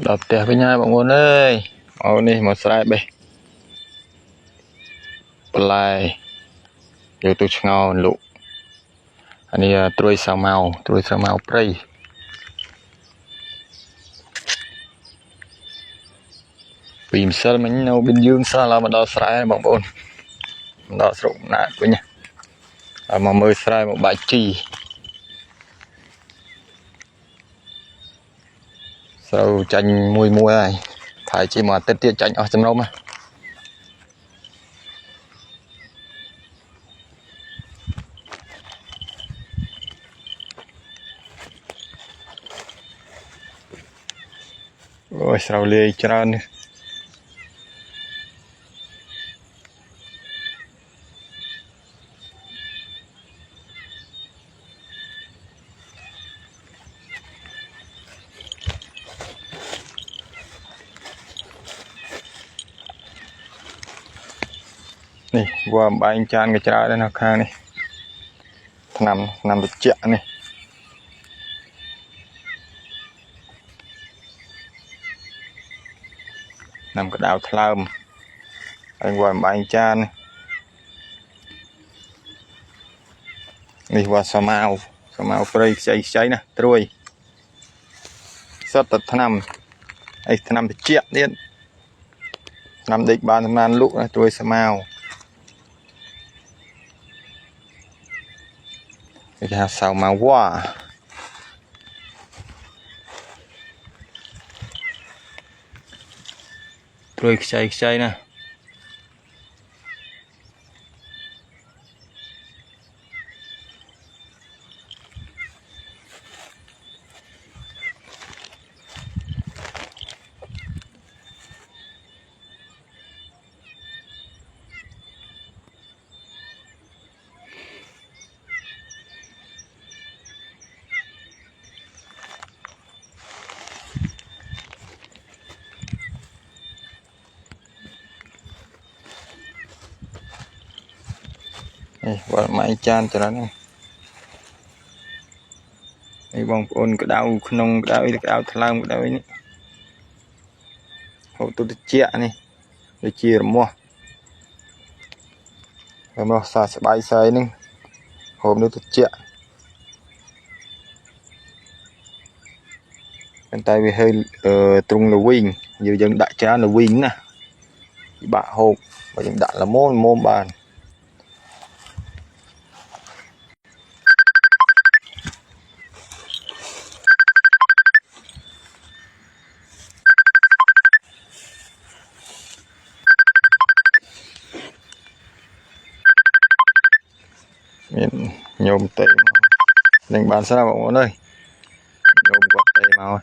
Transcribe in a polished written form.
đập tè với nhau bọn con ơi, màu này màu sải bê, play, vô tôi ngao lụ, anh ấy trôi sao màu prey, vì sao mình nấu bên dương sao là mà đào sải bọn con, đào sụng nát với nhau, mà mới sải một bài chi, sau chanh mùi mùi này, phải chỉ mà tết tiết chanh ở trong đâu mà. Ôi sao lê trơn này qua bài chan cái trái đây nó khang này nằm được chẹn này nằm cái đào thơm anh qua bài chan này qua sao màu prey cháy nè trôi sắp tật nằm ấy nằm được chẹn điên nằm địch bàn nan lũ này trôi sao màu cái sao màu quá trôi cháy nè qua máy chan cho nó này bong ôn cái đau nông cái đau thơm cái đau ấy hộ tôi chia này để chia mua rồi mà xả sẽ bay sayนึงhôm nữa tôi chia bên tay vì hơi trung là win nhiều dân đại cha là win nè bạ hộp và dân đại là môn bàn nhôm tệ đánh bàn sao bọn ơi nhôm quạt tệ màu